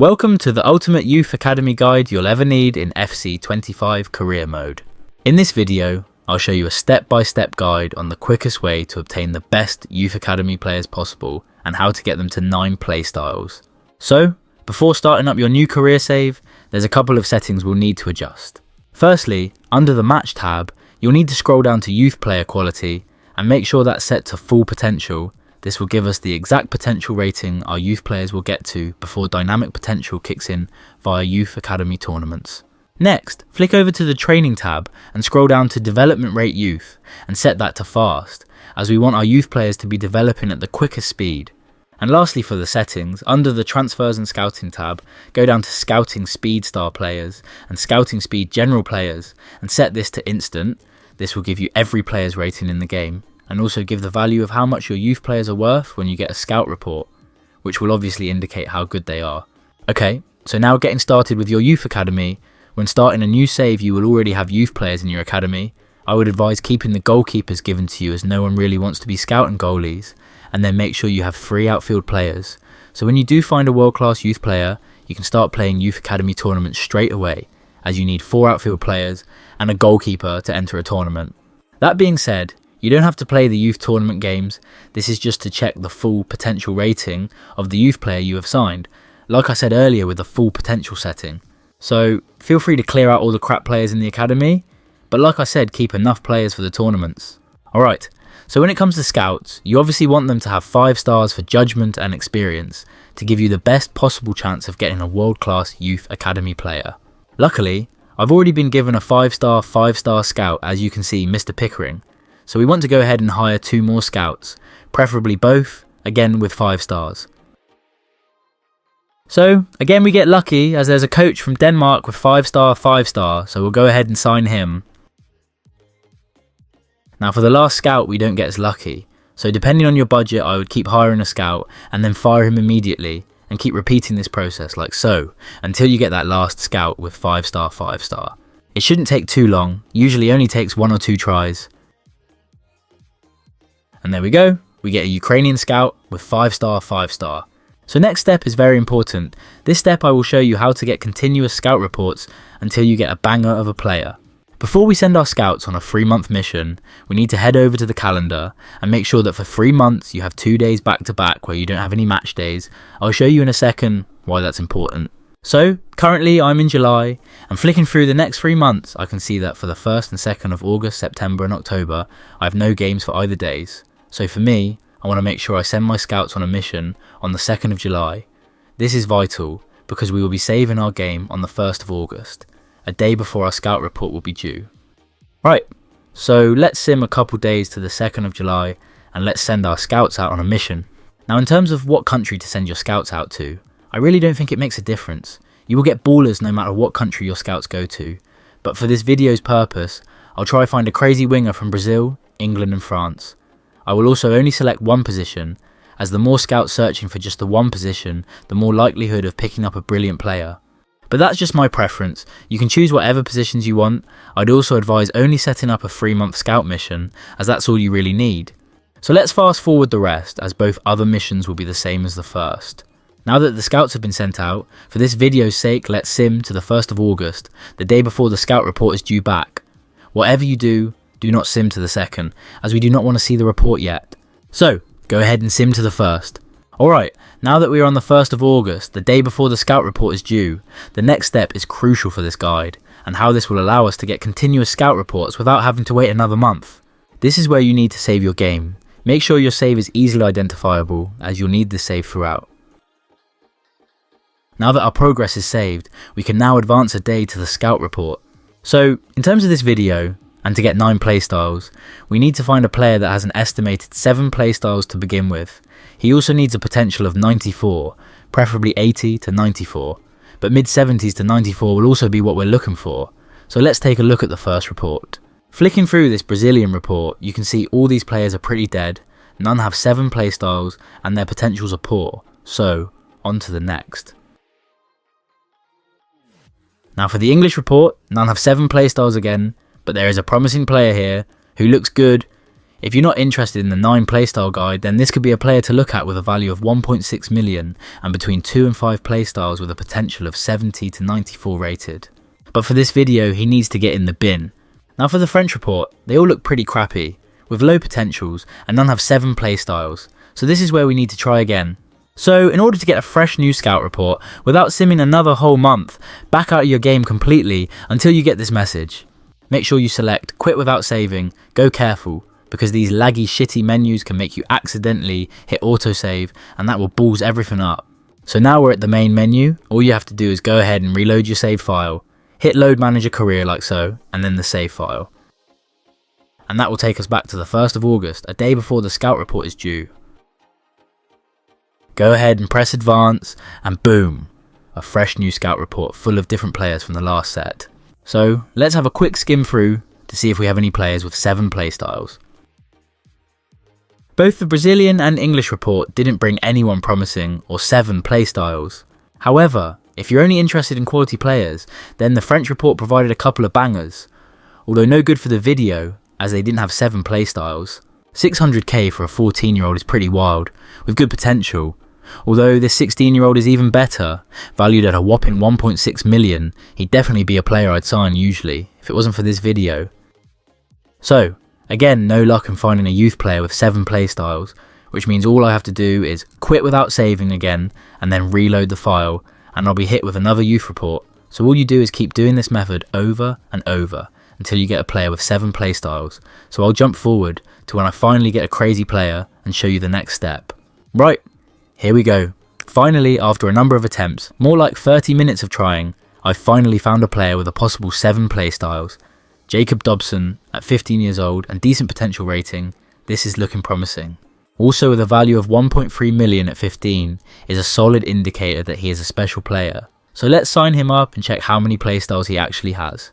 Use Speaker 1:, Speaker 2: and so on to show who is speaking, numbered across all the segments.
Speaker 1: Welcome to the ultimate youth academy guide you'll ever need in FC25 Career Mode. In this video, I'll show you a step-by-step guide on the quickest way to obtain the best youth academy players possible and how to get them to 9 playstyles. So, before starting up your new career save, there's a couple of settings we'll need to adjust. Firstly, under the match tab, you'll need to scroll down to youth player quality and make sure that's set to full potential. This will give us the exact potential rating our youth players will get to before dynamic potential kicks in via youth academy tournaments. Next, flick over to the training tab and scroll down to development rate youth and set that to fast, as we want our youth players to be developing at the quickest speed. And lastly, for the settings, under the transfers and scouting tab, go down to scouting speed star players and scouting speed general players and set this to instant. This will give you every player's rating in the game, and also give the value of how much your youth players are worth when you get a scout report, which will obviously indicate how good they are. Okay, so now getting started with your youth academy. When starting a new save, you will already have youth players in your academy. I would advise keeping the goalkeepers given to you, as no one really wants to be scouting goalies, and then make sure you have 3 outfield players. So when you do find a world-class youth player, you can start playing youth academy tournaments straight away, as you need 4 outfield players and a goalkeeper to enter a tournament. That being said, you don't have to play the youth tournament games. This is just to check the full potential rating of the youth player you have signed, like I said earlier with the full potential setting. So feel free to clear out all the crap players in the academy, but like I said, keep enough players for the tournaments. Alright, so when it comes to scouts, you obviously want them to have 5 stars for judgment and experience to give you the best possible chance of getting a world-class youth academy player. Luckily, I've already been given a 5-star scout, as you can see, Mr. Pickering. So we want to go ahead and hire 2 more scouts, preferably both, again with 5 stars. So again we get lucky, as there's a coach from Denmark with 5-star, so we'll go ahead and sign him. Now for the last scout we don't get as lucky, so depending on your budget I would keep hiring a scout and then fire him immediately and keep repeating this process like so until you get that last scout with 5-star. It shouldn't take too long, usually only takes 1 or 2 tries. And there we go, we get a Ukrainian scout with 5-star. So next step is very important. This step I will show you how to get continuous scout reports until you get a banger of a player. Before we send our scouts on a 3-month mission, we need to head over to the calendar and make sure that for 3 months you have 2 days back to back where you don't have any match days. I'll show you in a second why that's important. So currently I'm in July, and flicking through the next 3 months I can see that for the 1st and 2nd of August, September and October I have no games for either days. So for me, I want to make sure I send my scouts on a mission on the 2nd of July. This is vital because we will be saving our game on the 1st of August, a day before our scout report will be due. Right, so let's sim a couple days to the 2nd of July and let's send our scouts out on a mission. Now in terms of what country to send your scouts out to, I really don't think it makes a difference. You will get ballers no matter what country your scouts go to, but for this video's purpose, I'll try find a crazy winger from Brazil, England and France. I will also only select one position, as the more scouts searching for just the one position, the more likelihood of picking up a brilliant player. But that's just my preference. You can choose whatever positions you want. I'd also advise only setting up a 3-month scout mission, as that's all you really need. So let's fast forward the rest, as both other missions will be the same as the first. Now that the scouts have been sent out, for this video's sake let's sim to the 1st of August, the day before the scout report is due back. Whatever you do not sim to the 2nd, as we do not want to see the report yet. So, go ahead and sim to the 1st. Alright, now that we are on the 1st of August, the day before the scout report is due, the next step is crucial for this guide, and how this will allow us to get continuous scout reports without having to wait another month. This is where you need to save your game. Make sure your save is easily identifiable, as you'll need this save throughout. Now that our progress is saved, we can now advance a day to the scout report. So, in terms of this video, and to get 9 playstyles, we need to find a player that has an estimated 7 playstyles to begin with. He also needs a potential of 94, preferably 80 to 94, but mid-70s to 94 will also be what we're looking for. So let's take a look at the first report. Flicking through this Brazilian report, you can see all these players are pretty dead, none have 7 playstyles, and their potentials are poor. So, on to the next. Now for the English report, none have 7 playstyles again, but there is a promising player here who looks good. If you're not interested in the 9 playstyle guide, then this could be a player to look at with a value of 1.6 million and between 2 and 5 playstyles with a potential of 70 to 94 rated. But for this video, he needs to get in the bin. Now for the French report, they all look pretty crappy, with low potentials and none have 7 playstyles, so this is where we need to try again. So in order to get a fresh new scout report, without simming another whole month, back out of your game completely until you get this message. Make sure you select quit without saving, go careful, because these laggy shitty menus can make you accidentally hit autosave and that will balls everything up. So now we're at the main menu, all you have to do is go ahead and reload your save file, hit load manager career like so, and then the save file. And that will take us back to the 1st of August, a day before the scout report is due. Go ahead and press advance and boom, a fresh new scout report full of different players from the last set. So let's have a quick skim through to see if we have any players with 7 playstyles. Both the Brazilian and English report didn't bring anyone promising or 7 playstyles. However, if you're only interested in quality players, then the French report provided a couple of bangers. Although no good for the video, as they didn't have 7 playstyles. 600k for a 14-year-old is pretty wild, with good potential. Although this 16-year-old is even better, valued at a whopping 1.6 million, he'd definitely be a player I'd sign usually, if it wasn't for this video. So, again, no luck in finding a youth player with 7 playstyles, which means all I have to do is quit without saving again, and then reload the file, and I'll be hit with another youth report. So all you do is keep doing this method over and over, until you get a player with 7 playstyles. So I'll jump forward to when I finally get a crazy player, and show you the next step. Right, here we go. Finally, after a number of attempts, more like 30 minutes of trying, I finally found a player with a possible 7 playstyles. Jacob Dobson, at 15 years old and decent potential rating, this is looking promising. Also with a value of 1.3 million at 15 is a solid indicator that he is a special player. So let's sign him up and check how many playstyles he actually has.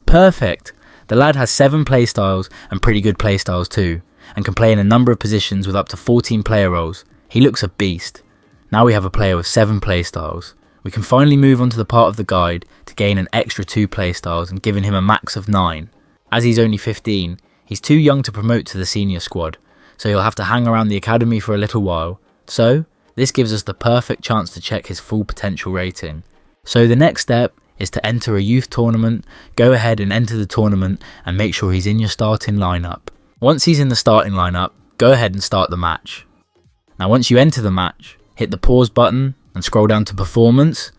Speaker 1: Perfect! The lad has 7 playstyles and pretty good playstyles too, and can play in a number of positions with up to 14 player roles. He looks a beast. Now we have a player with 7 playstyles. We can finally move on to the part of the guide to gain an extra 2 playstyles and giving him a max of 9. As he's only 15, he's too young to promote to the senior squad, so he'll have to hang around the academy for a little while. So, this gives us the perfect chance to check his full potential rating. So the next step is to enter a youth tournament. Go ahead and enter the tournament and make sure he's in your starting lineup. Once he's in the starting lineup, go ahead and start the match. Now once you enter the match, hit the pause button and scroll down to performance,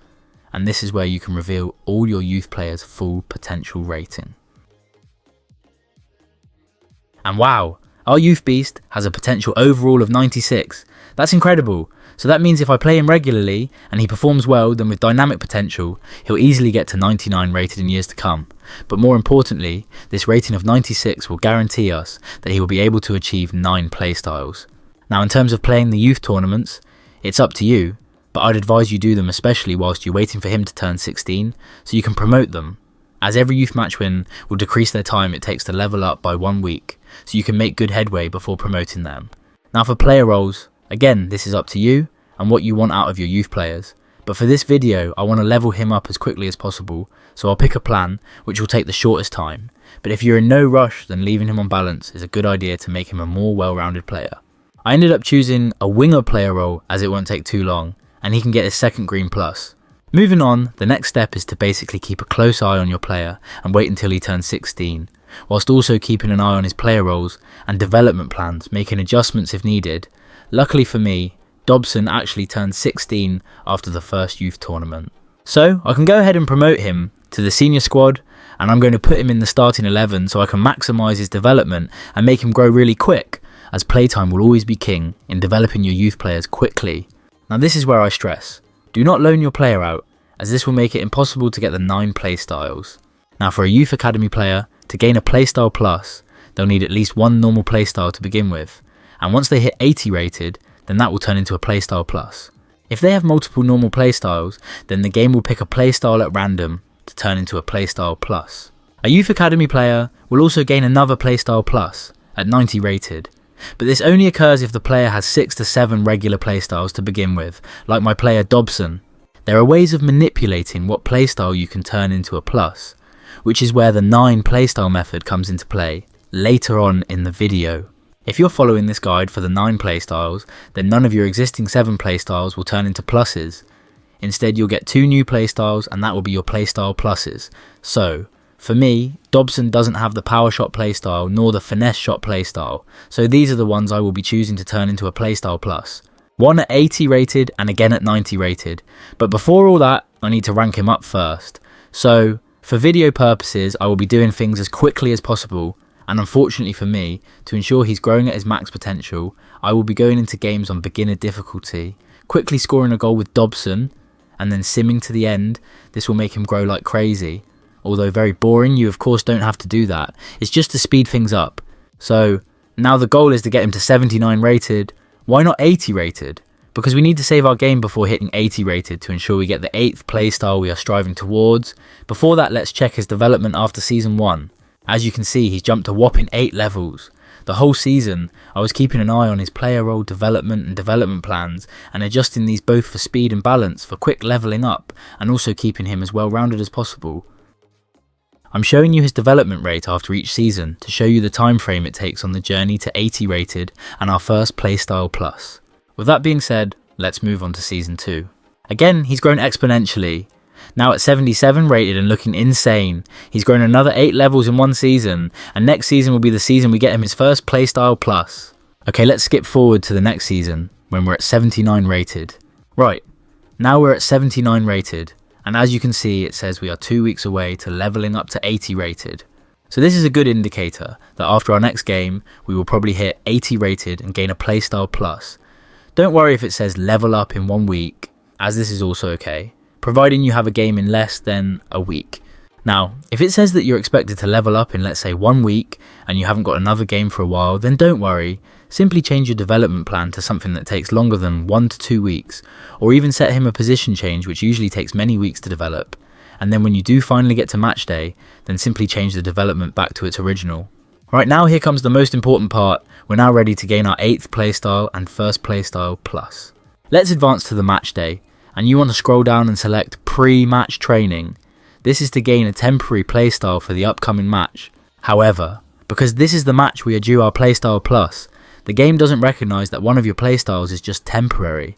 Speaker 1: and this is where you can reveal all your youth players' full potential rating. And wow, our youth beast has a potential overall of 96. That's incredible. So that means if I play him regularly and he performs well, then with dynamic potential, he'll easily get to 99 rated in years to come. But more importantly, this rating of 96 will guarantee us that he will be able to achieve 9 playstyles. Now in terms of playing the youth tournaments, it's up to you, but I'd advise you do them especially whilst you're waiting for him to turn 16, so you can promote them, as every youth match win will decrease their time it takes to level up by 1 week, so you can make good headway before promoting them. Now for player roles, again, this is up to you and what you want out of your youth players, but for this video I want to level him up as quickly as possible, so I'll pick a plan which will take the shortest time, but if you're in no rush, then leaving him on balance is a good idea to make him a more well-rounded player. I ended up choosing a winger player role as it won't take too long, and he can get his second green plus. Moving on, the next step is to basically keep a close eye on your player and wait until he turns 16, whilst also keeping an eye on his player roles and development plans, making adjustments if needed. Luckily for me, Dobson actually turned 16 after the first youth tournament. So I can go ahead and promote him to the senior squad, and I'm going to put him in the starting 11 so I can maximise his development and make him grow really quick, as playtime will always be king in developing your youth players quickly. Now this is where I stress, do not loan your player out, as this will make it impossible to get the 9 playstyles. Now for a youth academy player, to gain a playstyle plus, they'll need at least 1 normal playstyle to begin with, and once they hit 80 rated, then that will turn into a playstyle plus. If they have multiple normal playstyles, then the game will pick a playstyle at random to turn into a playstyle plus. A youth academy player will also gain another playstyle plus at 90 rated, but this only occurs if the player has 6 to 7 regular playstyles to begin with, like my player Dobson. There are ways of manipulating what playstyle you can turn into a plus, which is where the 9 playstyle method comes into play. later on in the video. If you're following this guide for the 9 playstyles, then none of your existing 7 playstyles will turn into pluses. Instead, you'll get 2 new playstyles, and that will be your playstyle pluses. So, for me, Dobson doesn't have the power shot playstyle nor the finesse shot playstyle, so these are the ones I will be choosing to turn into a playstyle plus. One at 80 rated and again at 90 rated, but before all that, I need to rank him up first. So, for video purposes, I will be doing things as quickly as possible, and unfortunately for me, to ensure he's growing at his max potential, I will be going into games on beginner difficulty, quickly scoring a goal with Dobson, and then simming to the end. This will make him grow like crazy. Although very boring, you of course don't have to do that. It's just to speed things up. So now the goal is to get him to 79 rated. Why not 80 rated? Because we need to save our game before hitting 80 rated to ensure we get the 8th playstyle we are striving towards. Before that, let's check his development after season 1. As you can see, he's jumped a whopping 8 levels. The whole season, I was keeping an eye on his player role development and development plans and adjusting these both for speed and balance, for quick levelling up, and also keeping him as well rounded as possible. I'm showing you his development rate after each season to show you the time frame it takes on the journey to 80 rated and our first playstyle plus. With that being said, let's move on to season 2. Again, he's grown exponentially. Now at 77 rated and looking insane, he's grown another 8 levels in one season, and next season will be the season we get him his first playstyle plus. Okay, let's skip forward to the next season when we're at 79 rated. Right, now we're at 79 rated. And as you can see, it says we are 2 weeks away to leveling up to 80 rated. So this is a good indicator that after our next game, we will probably hit 80 rated and gain a playstyle plus. Don't worry if it says level up in 1 week, as this is also okay, providing you have a game in less than a week. Now, if it says that you're expected to level up in, let's say, 1 week and you haven't got another game for a while, then don't worry. Simply change your development plan to something that takes longer than 1 to 2 weeks, or even set him a position change which usually takes many weeks to develop. And then when you do finally get to match day, then simply change the development back to its original. Right now, here comes the most important part. We're now ready to gain our 8th playstyle and first playstyle plus. Let's advance to the match day, and you want to scroll down and select pre-match training. This is to gain a temporary playstyle for the upcoming match. However, because this is the match we are due our playstyle plus, the game doesn't recognise that one of your playstyles is just temporary,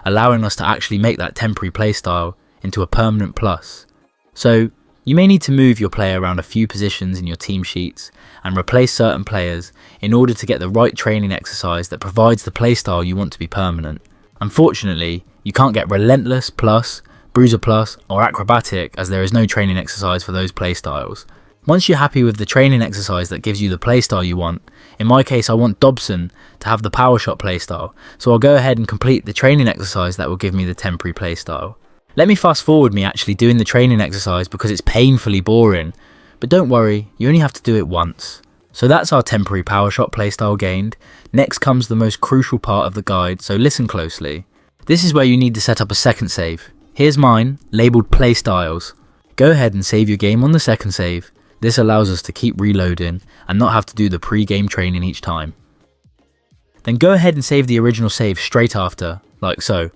Speaker 1: allowing us to actually make that temporary playstyle into a permanent plus. So, you may need to move your player around a few positions in your team sheets and replace certain players in order to get the right training exercise that provides the playstyle you want to be permanent. Unfortunately, you can't get Relentless plus, Bruiser plus, or Acrobatic, as there is no training exercise for those playstyles. Once you're happy with the training exercise that gives you the playstyle you want, in my case I want Dobson to have the power shot playstyle, so I'll go ahead and complete the training exercise that will give me the temporary playstyle. Let me fast forward me actually doing the training exercise because it's painfully boring, but don't worry, you only have to do it once. So that's our temporary power shot playstyle gained. Next comes the most crucial part of the guide, so listen closely. This is where you need to set up a second save. Here's mine, labelled Playstyles. Go ahead and save your game on the second save. This allows us to keep reloading and not have to do the pre-game training each time. Then go ahead and save the original save straight after, like so.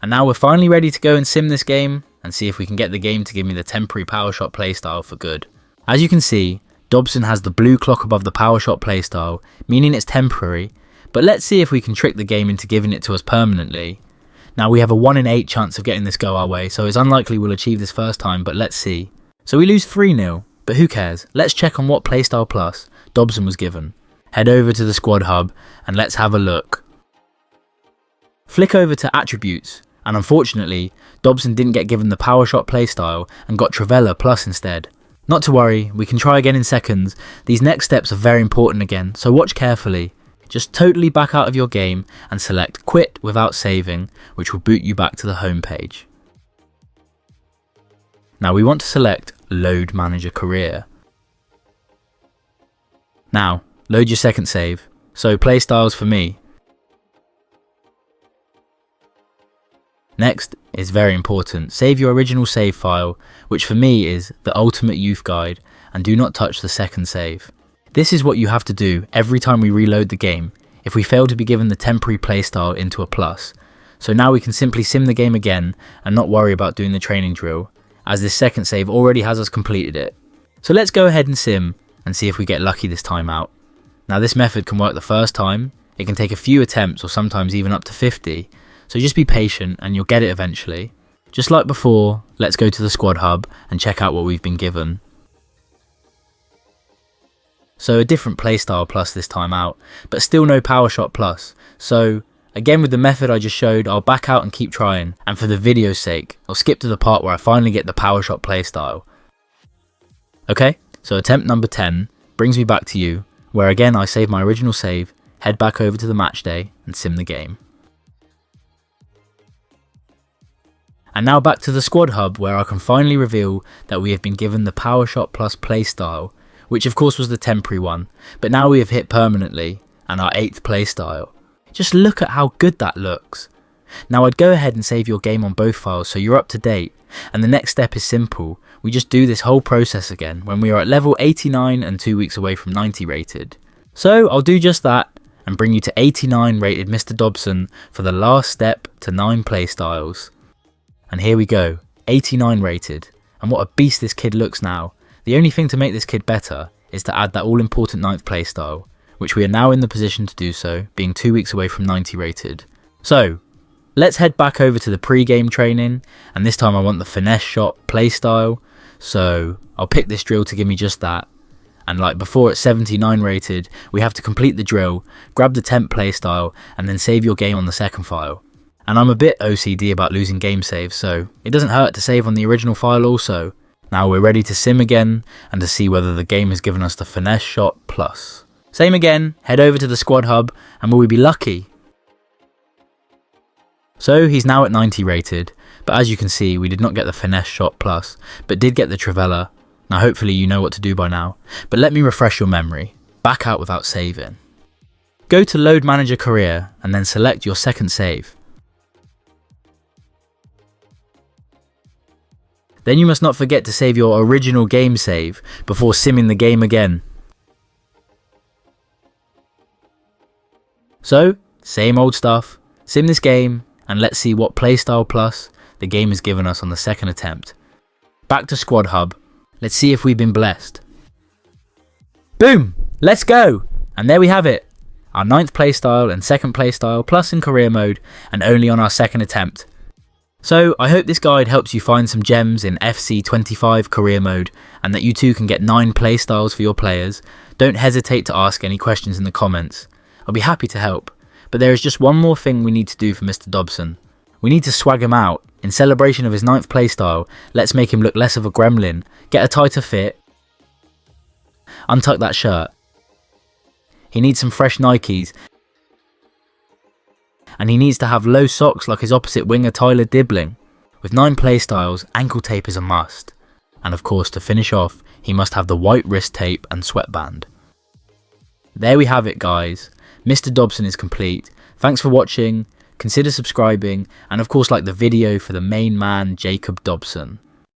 Speaker 1: And now we're finally ready to go and sim this game and see if we can get the game to give me the temporary power shot playstyle for good. As you can see, Dobson has the blue clock above the power shot playstyle, meaning it's temporary, but let's see if we can trick the game into giving it to us permanently. Now we have a 1 in 8 chance of getting this go our way, so it's unlikely we'll achieve this first time, but let's see. So we lose 3-0, but who cares? Let's check on what playstyle plus Dobson was given. Head over to the squad hub and let's have a look. Flick over to attributes, and unfortunately, Dobson didn't get given the power shot playstyle and got Travella plus instead. Not to worry, we can try again in seconds. These next steps are very important again, so watch carefully. Just totally back out of your game and select quit without saving, which will boot you back to the home page. Now we want to select load manager career. Now load your second save, so playstyles for me. Next is very important, save your original save file, which for me is the Ultimate Youth Guide, and do not touch the second save. This is what you have to do every time we reload the game if we fail to be given the temporary playstyle into a plus. So now we can simply sim the game again and not worry about doing the training drill, as this second save already has us completed it. So let's go ahead and sim and see if we get lucky this time out. Now this method can work the first time, it can take a few attempts or sometimes even up to 50, so just be patient and you'll get it eventually. Just like before, let's go to the squad hub and check out what we've been given. So a different playstyle plus this time out, but still no power shot plus. So again with the method I just showed, I'll back out and keep trying, and for the video's sake, I'll skip to the part where I finally get the power shot playstyle. Okay, so attempt number 10 brings me back to you, where again I save my original save, head back over to the match day and sim the game. And now back to the squad hub where I can finally reveal that we have been given the power shot plus playstyle, which of course was the temporary one, but now we have hit permanently and our 8th playstyle. Just look at how good that looks. Now I'd go ahead and save your game on both files so you're up to date, and the next step is simple. We just do this whole process again when we are at level 89 and 2 weeks away from 90 rated. So I'll do just that and bring you to 89 rated Mr. Dobson for the last step to 9 playstyles. And here we go, 89 rated, and what a beast this kid looks now. The only thing to make this kid better is to add that all important 9th playstyle, which we are now in the position to do so, being 2 weeks away from 90 rated. So let's head back over to the pre-game training, and this time I want the finesse shot playstyle, so I'll pick this drill to give me just that. And like before at 79 rated, we have to complete the drill, grab the 10th playstyle, and then save your game on the second file. And I'm a bit OCD about losing game saves, so it doesn't hurt to save on the original file also. Now we're ready to sim again, and to see whether the game has given us the finesse shot plus. Same again, head over to the squad hub, and will we be lucky? So he's now at 90 rated, but as you can see we did not get the finesse shot plus, but did get the trivela. Now hopefully you know what to do by now, but let me refresh your memory. Back out without saving. Go to load manager career and then select your second save. Then you must not forget to save your original game save before simming the game again. So, same old stuff, sim this game and let's see what playstyle plus the game has given us on the second attempt. Back to squad hub, let's see if we've been blessed. Boom! Let's go! And there we have it, our 9th playstyle and 2nd playstyle plus in career mode, and only on our second attempt. So I hope this guide helps you find some gems in FC25 Career Mode, and that you too can get 9 playstyles for your players. Don't hesitate to ask any questions in the comments. I'll be happy to help. But there is just one more thing we need to do for Mr. Dobson. We need to swag him out. In celebration of his 9th playstyle, let's make him look less of a gremlin, get a tighter fit, untuck that shirt. He needs some fresh Nikes, and he needs to have low socks like his opposite winger Tyler Dibbling. With 9 playstyles, ankle tape is a must. And of course to finish off, he must have the white wrist tape and sweatband. There we have it guys, Mr. Dobson is complete. Thanks for watching, consider subscribing, and of course like the video for the main man Jacob Dobson.